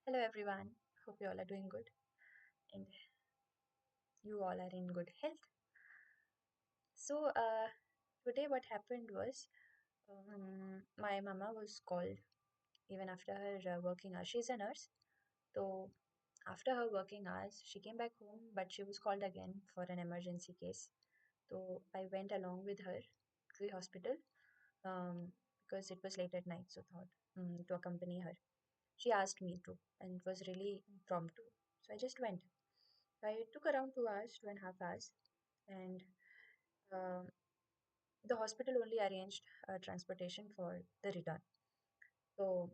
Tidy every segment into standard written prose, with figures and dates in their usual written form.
Hello everyone. Hope you all are doing good and you all are in good health. So today what happened was my mama was called even after her working hours. She's a nurse, so after her working hours, she came back home, but she was called again for an emergency case. So I went along with her to the hospital because it was late at night, so thought to accompany her. She asked me to, and it was really impromptu. So I just went. I took around 2 hours, 2.5 hours, and um the hospital only arranged transportation for the return. So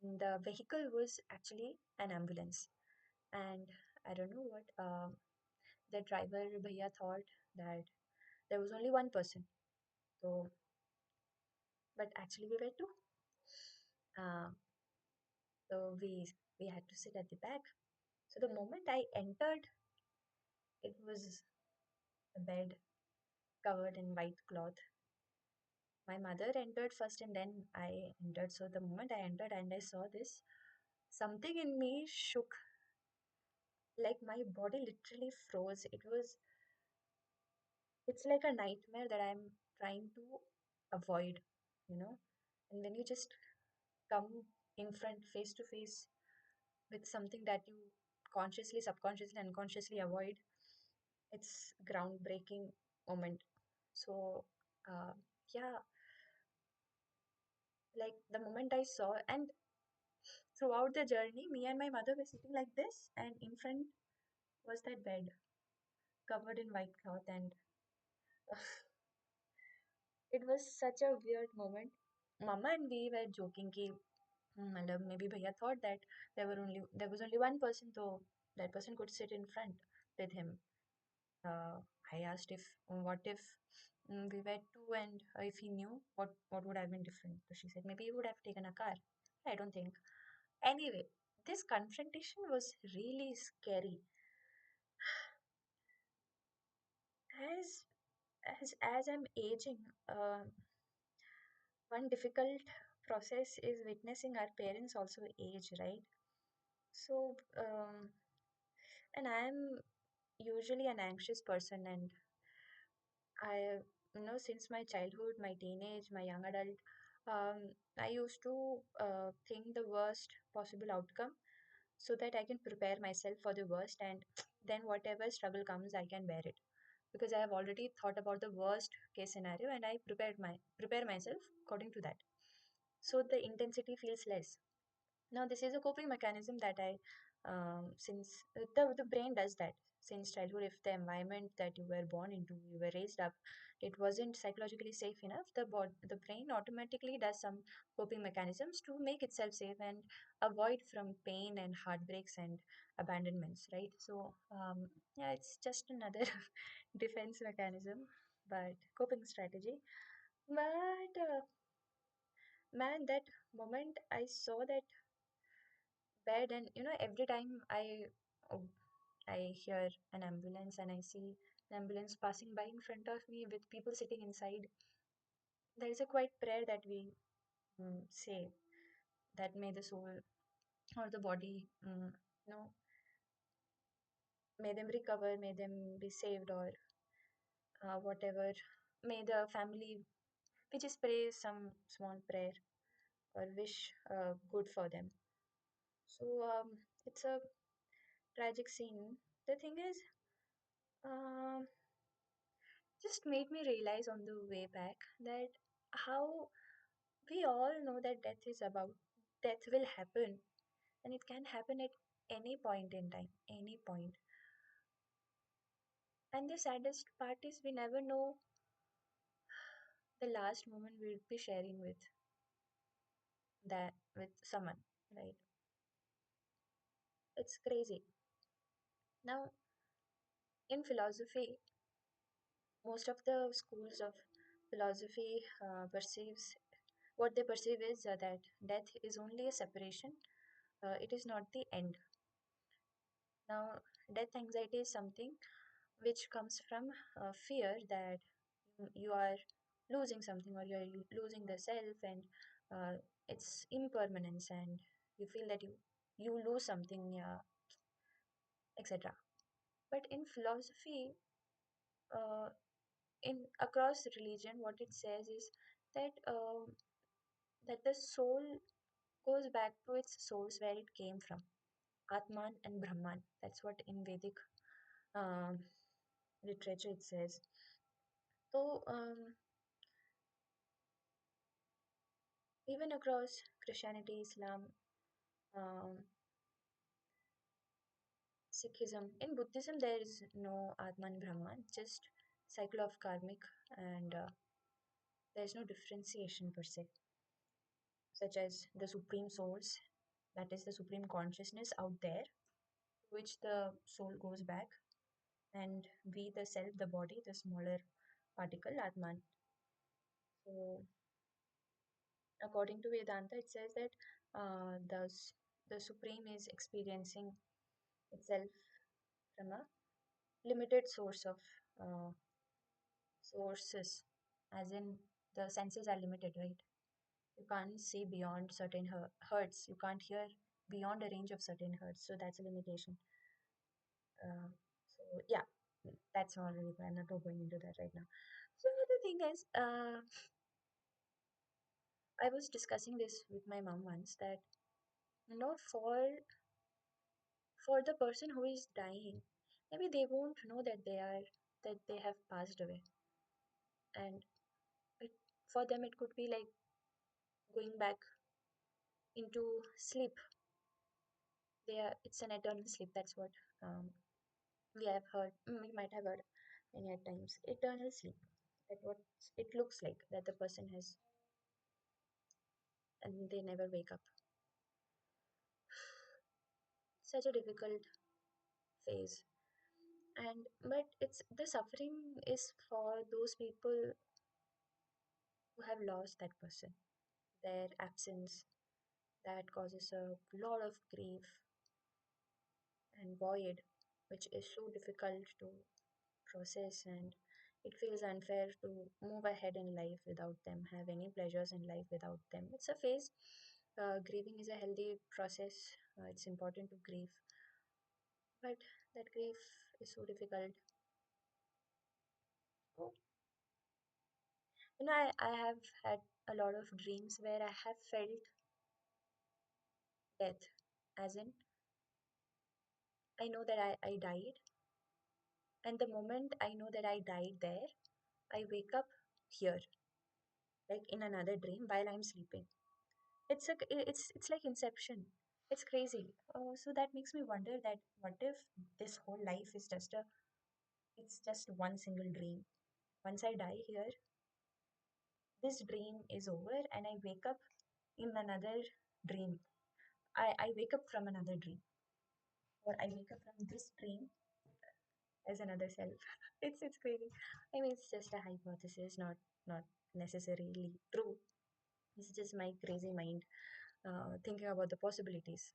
the vehicle was actually an ambulance, and I don't know what the driver bhaiya thought that there was only one person. So, but actually we were two. Uh, so we had to sit at the back. So the moment I entered, it was a bed covered in white cloth. My mother entered first and then I entered. So the moment I entered and I saw this, something in me shook, like my body literally froze. It's like a nightmare that I'm trying to avoid, you know. And when you just come in front face to face with something that you consciously, subconsciously, unconsciously avoid, it's groundbreaking moment. So, uh, yeah, like the moment I saw, and throughout the journey, me and my mother were sitting like this, and in front was that bed covered in white cloth, and it was such a weird moment. Mama and we were joking कि मतलब maybe भैया thought that there was only one person, so that person could sit in front with him. Uh, I asked if what if we were two and if he knew what would have been different. So she said maybe he would have taken a car. I don't think. Anyway, this confrontation was really scary. As as I'm aging, one difficult process is witnessing our parents also age, right? So, and I'm usually an anxious person, and I, since my childhood, my teenage, my young adult, I used to think the worst possible outcome so that I can prepare myself for the worst, and then whatever struggle comes, I can bear it because I have already thought about the worst case scenario and I prepare myself according to that. So the intensity feels less. Now, this is a coping mechanism that since the brain does that since childhood. If the environment that you were born into, you were raised up, it wasn't psychologically safe enough, the brain automatically does some coping mechanisms to make itself safe and avoid from pain and heartbreaks and abandonments, right? So, yeah, it's just another defense mechanism, but coping strategy. But man, that moment I saw that bed, and every time oh, I hear an ambulance and I see an ambulance passing by in front of me with people sitting inside, there is a quiet prayer that we say, that may the soul or the body, may them recover, may them be saved, or whatever, may the family, we just pray some small prayer or wish good for them. So it's a tragic scene. The thing is, um, just made me realize on the way back that how we all know that death will happen, and it can happen at any point in time, any point. And the saddest part is we never know the last moment we'll be sharing with someone, right? It's crazy. Now, in philosophy, most of the schools of philosophy perceives what they perceive is that death is only a separation. It is not the end. Now, death anxiety is something which comes from fear that you are losing something, or you are losing the self, and uh, its impermanence, and you feel that you you lose something, yeah, etc. But in philosophy, uh, in across religion, what it says is that that the soul goes back to its source where it came from, Atman and Brahman. That's what in Vedic um, literature it says. So even across Christianity, Islam, um, Sikhism, in Buddhism there is no Atman Brahman, just cycle of karmic, and there is no differentiation per se, such as the supreme source, that is the supreme consciousness out there, to which the soul goes back, and we, the self, the body, the smaller particle, Atman. So, according to Vedanta, it says that the supreme is experiencing itself from a limited source of uh, sources, as in the senses are limited, right? You can't see beyond certain hertz. You can't hear beyond a range of certain hertz. So that's a limitation. Uh, so yeah, that's all. Really, I'm not going into that right now. So the thing is, I was discussing this with my mom once that for the person who is dying, maybe they won't know that they have passed away, and it, for them it could be like going back into sleep. It's an eternal sleep. That's what we have heard. We might have heard many at times. Eternal sleep. That what it looks like that the person has, and they never wake up. Such a difficult phase. And but it's the suffering is for those people who have lost that person. Their absence that causes a lot of grief and void, which is so difficult to process, and it feels unfair to move ahead in life without them, have any pleasures in life without them. It's a phase. Grieving is a healthy process. It's important to grieve, but that grief is so difficult. So, I have had a lot of dreams where I have felt death, as in I know that I died, and the moment I know that I died there, I wake up here, like in another dream while I'm sleeping. It's like Inception. It's crazy. So that makes me wonder that what if this whole life is it's just one single dream. Once I die here, this dream is over and I wake up in another dream. I wake up from another dream, or I wake up from this dream as another self. It's crazy. I mean, it's just a hypothesis, not necessarily true. It's just my crazy mind thinking about the possibilities.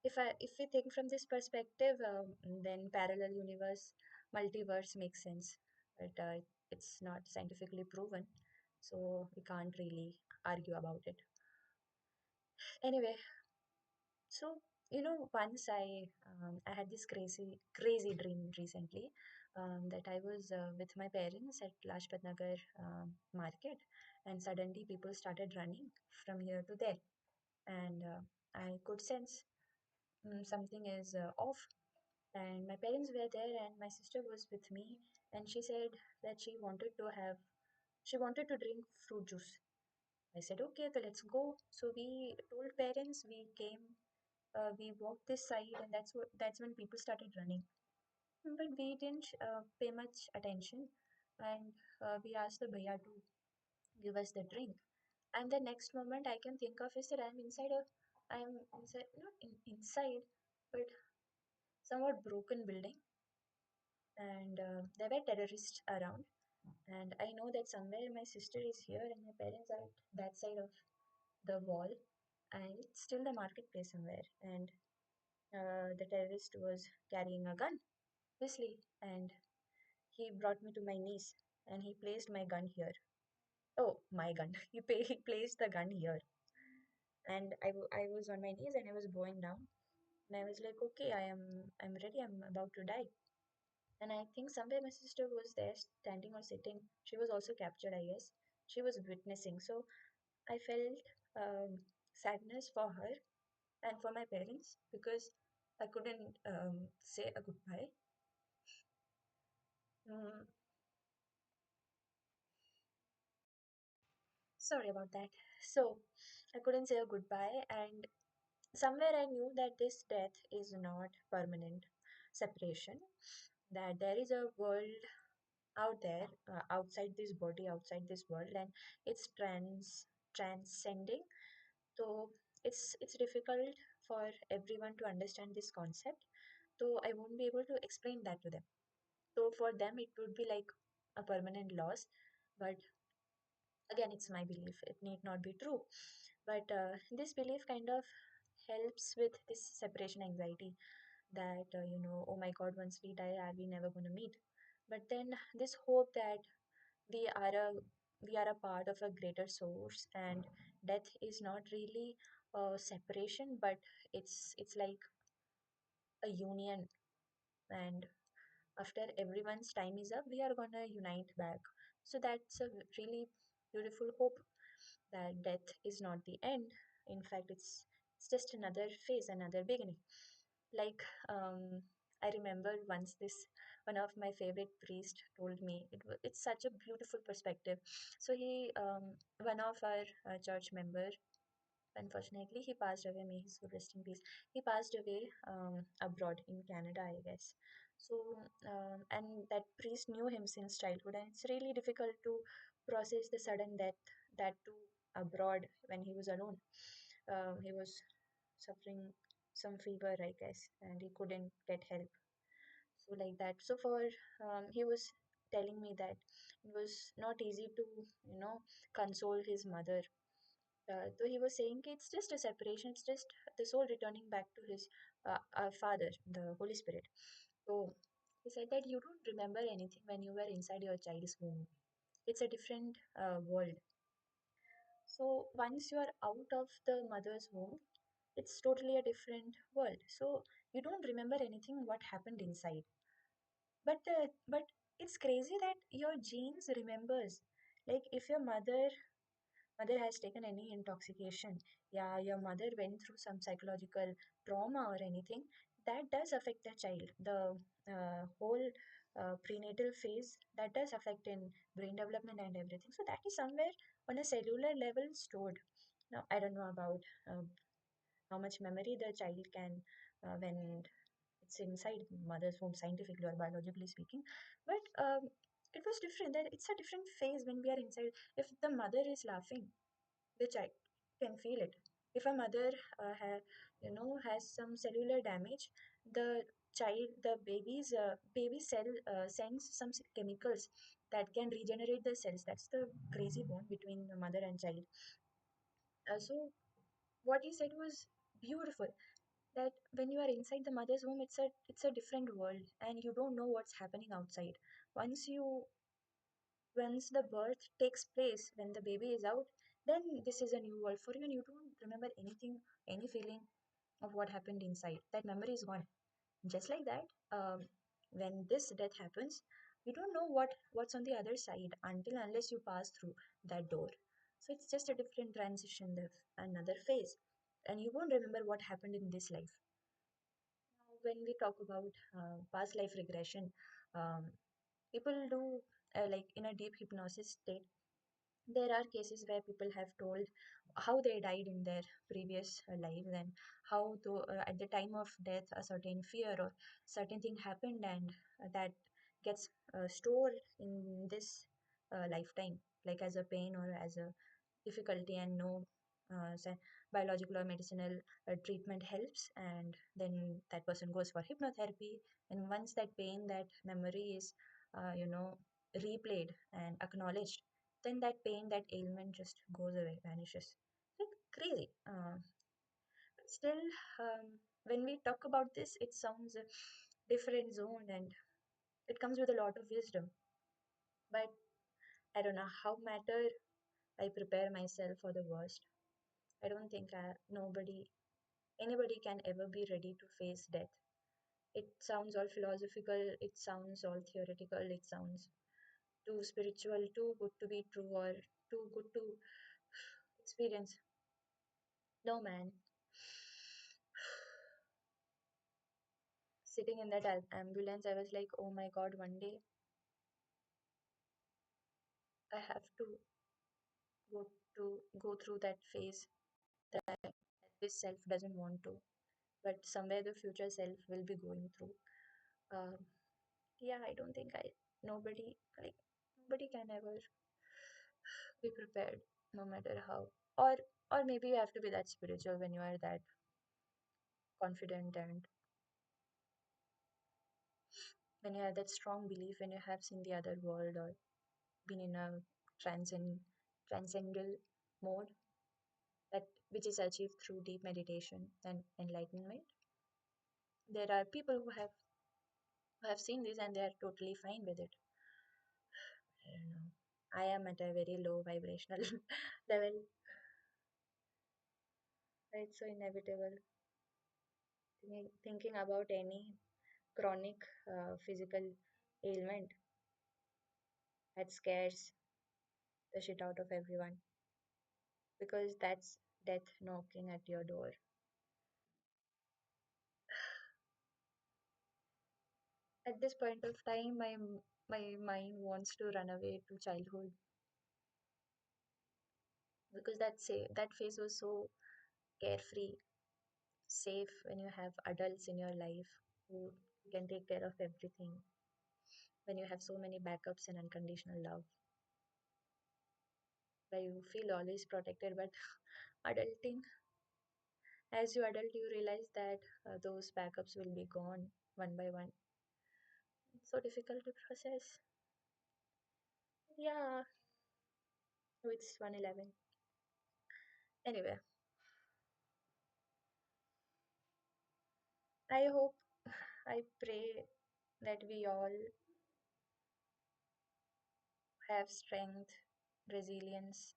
If we think from this perspective, then parallel universe, multiverse makes sense, but it's not scientifically proven, so we can't really argue about it. Anyway, so once I had this crazy dream recently, that I was with my parents at Lajpat Nagar market, and suddenly people started running from here to there, and I could sense something is off. And my parents were there and my sister was with me, and she said that she wanted to drink fruit juice. I said okay, so let's go. So we told parents, we came, we walked this side, and that's when people started running. But we didn't pay much attention, and we asked the bhaiya to give us the drink. And the next moment I can think of is that I'm inside, not inside, but somewhat broken building, and there were terrorists around. And I know that somewhere my sister is here and my parents are at that side of the wall, and it's still the marketplace somewhere. And the terrorist was carrying a gun, obviously, and he brought me to my knees and he placed my gun here. Oh, my gun. He placed the gun here, and I was on my knees and I was bowing down, and I was like, okay, I'm ready. I'm about to die. And I think somewhere my sister was there, standing or sitting. She was also captured, I guess. She was witnessing. So I felt sadness for her and for my parents because I couldn't say a goodbye. Mm, sorry about that. So I couldn't say a goodbye, and somewhere I knew that this death is not permanent separation, that there is a world out there, outside this body, outside this world, and it's transcending. So it's difficult for everyone to understand this concept. So I won't be able to explain that to them. So for them, it would be like a permanent loss. But again, it's my belief. It need not be true. But this belief kind of helps with this separation anxiety that, oh my God, once we die, are we never going to meet? But then this hope that we are a we are a part of a greater source, and death is not really a separation, but it's like a union, and after everyone's time is up, we are gonna unite back. So that's a really beautiful hope that death is not the end. In fact, it's just another phase, another beginning. Like, I remember once this one of my favorite priest told me it's such a beautiful perspective. So he, one of our church member, unfortunately, he passed away. May his soul rest in peace. He passed away abroad in Canada, I guess. So, and that priest knew him since childhood, and it's really difficult to process the sudden death, that too abroad when he was alone. He was suffering some fever, I guess, and he couldn't get help. So, like that. So, for he was telling me that it was not easy to, console his mother, though he was saying it's just a separation, it's just the soul returning back to his our Father, the Holy Spirit. So he said that you don't remember anything when you were inside your child's womb. It's a different world. So once you are out of the mother's womb, it's totally a different world. So you don't remember anything what happened inside. But it's crazy that your genes remembers. Like if your mother has taken any intoxication, yeah, your mother went through some psychological trauma or anything, that does affect the child. The whole prenatal phase, that does affect in brain development and everything. So that is somewhere on a cellular level stored. Now I don't know about how much memory the child can when it's inside mother's womb, scientifically or biologically speaking. But it was different. That it's a different phase when we are inside. If the mother is laughing, the child can feel it. If a mother has some cellular damage, the baby cell sends some chemicals that can regenerate the cells. That's the crazy bond between the mother and child. So what he said was beautiful, that when you are inside the mother's womb, it's a different world, and you don't know what's happening outside. Once the birth takes place, when the baby is out, then this is a new world for you, and you don't remember anything, any feeling of what happened inside. That memory is gone. Just like that, when this death happens, you don't know what's on the other side until unless you pass through that door. So it's just a different transition, another phase, and you won't remember what happened in this life. Now, when we talk about past life regression, people do like in a deep hypnosis state. There are cases where people have told how they died in their previous lives, and how at the time of death a certain fear or certain thing happened, and that gets stored in this lifetime, like as a pain or as a difficulty, and no biological or medicinal treatment helps, and then that person goes for hypnotherapy, and once that pain, that memory is replayed and acknowledged, then that pain, that ailment just goes away, vanishes. Like crazy. But still, when we talk about this, it sounds a different zone, and it comes with a lot of wisdom. But I don't know how matter I prepare myself for the worst. I don't think anybody can ever be ready to face death. It sounds all philosophical, it sounds all theoretical, it sounds too spiritual, too good to be true, or too good to experience. No, man. Sitting in that ambulance, I was like, oh my god, one day I have to go through that phase that this self doesn't want to, but somewhere the future self will be going through. Um, yeah, I don't think nobody, like, nobody can ever be prepared, no matter how. Or maybe you have to be that spiritual when you are that confident, and when you have that strong belief, when you have seen the other world or been in a transcendental mode, that which is achieved through deep meditation and enlightenment. There are people who have seen this and they are totally fine with it. I don't know. I am at a very low vibrational level. It's so inevitable. Thinking about any chronic physical ailment that scares the shit out of everyone, because that's death knocking at your door. At this point of time, my mind wants to run away to childhood, because that phase was so carefree, safe, when you have adults in your life who can take care of everything, when you have so many backups and unconditional love, where you feel always protected. But adulting, as you adult, you realize that those backups will be gone one by one. It's so difficult to process. Yeah, it's 111. Anyway, I hope, I pray that we all have strength, resilience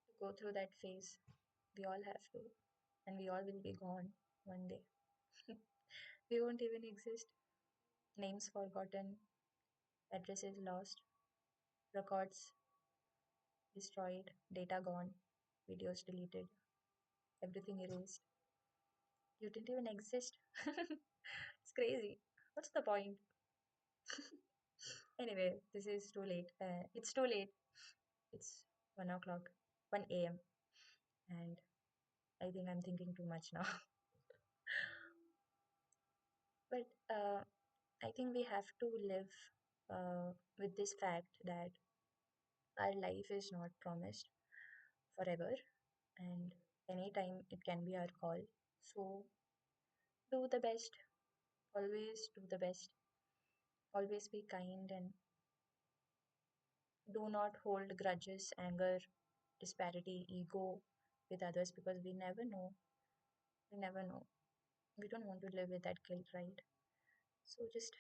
to go through that phase. We all have to, and we all will be gone one day. We won't even exist. Names forgotten, addresses lost, records destroyed, data gone, videos deleted, everything erased. You didn't even exist. It's crazy. What's the point? Anyway, this is too late. It's too late. It's 1 o'clock, 1 a.m. And I think I'm thinking too much now. But I think we have to live with this fact that our life is not promised forever, and anytime it can be our call. So do the best, always do the best, always be kind, and do not hold grudges, anger, disparity, ego with others, because we never know. We never know. We don't want to live with that guilt, right? So just,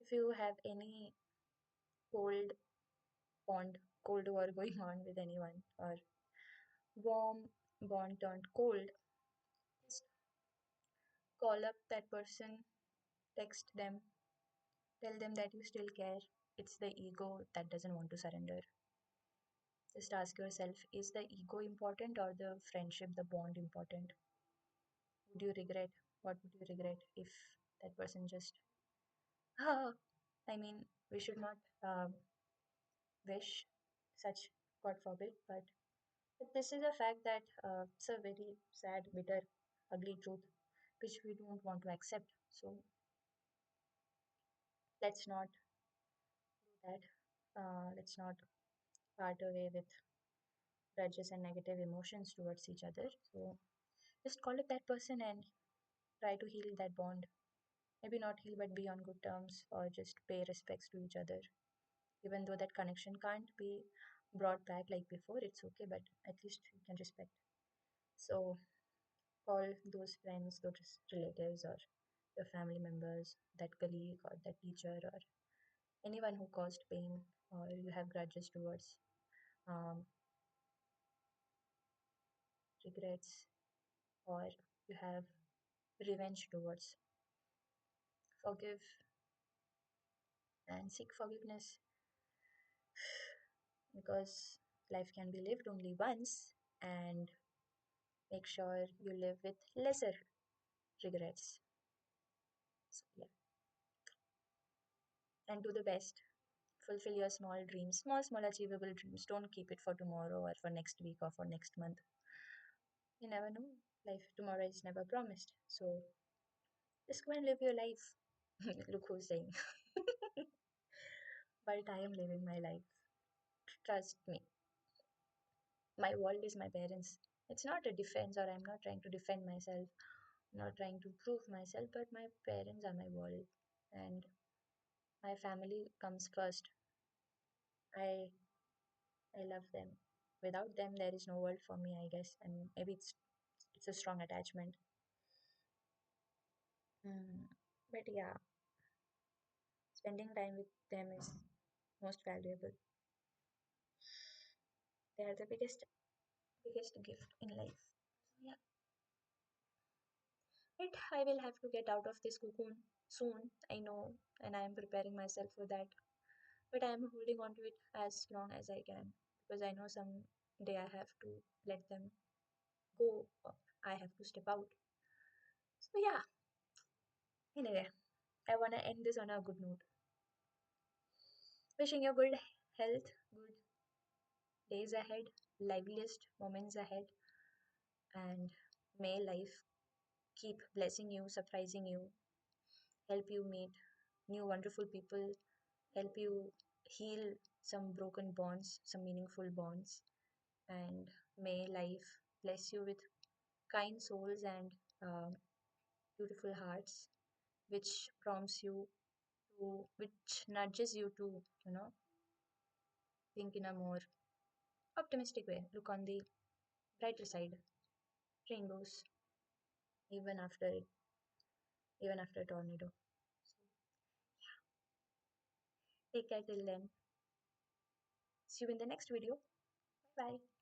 if you have any cold bond, cold war going on with anyone, or warm bond turned cold, just call up that person, text them, tell them that you still care. It's the ego that doesn't want to surrender. Just ask yourself, is the ego important or the friendship, the bond important? Would you regret? What would you regret if that person just. Ah, I mean, we should not wish such, God forbid, but this is a fact that it's a very sad, bitter, ugly truth which we don't want to accept. So let's not do that. Let's not part away with grudges and negative emotions towards each other. So just call up that person and try to heal that bond. Maybe not heal, but be on good terms, or just pay respects to each other. Even though that connection can't be brought back like before, it's okay, but at least you can respect. So call those friends, those relatives, or your family members, that colleague or that teacher, or anyone who caused pain or you have grudges towards. Um, regrets, or you have revenge towards. Forgive and seek forgiveness because life can be lived only once, and make sure you live with lesser regrets. So, yeah. And do the best. Fulfill your small dreams, small, achievable dreams. Don't keep it for tomorrow or for next week or for next month. You never know. Life tomorrow is never promised. So just go and live your life. Look who's saying. But I am living my life. Trust me. My world is my parents. It's not a defense, or I'm not trying to defend myself, not trying to prove myself, but my parents are my world. And my family comes first. I I love them. Without them, there is no world for me, I guess. And maybe it's a strong attachment. Mm. But yeah, spending time with them is most valuable. They are the biggest gift in life. Yeah, but I will have to get out of this cocoon soon. I know, and I am preparing myself for that. But I am holding on to it as long as I can because I know someday I have to let them go. Or I have to step out. So yeah. Anyway, I wanna end this on a good note. Wishing you good health, good days ahead, liveliest moments ahead, and may life keep blessing you, surprising you, help you meet new wonderful people, help you heal some broken bonds, some meaningful bonds, and may life bless you with kind souls and beautiful hearts, which prompts you which nudges you to, think in a more optimistic way, look on the brighter side, rainbows, even after a tornado. So take care till then. See you in the next video. Bye.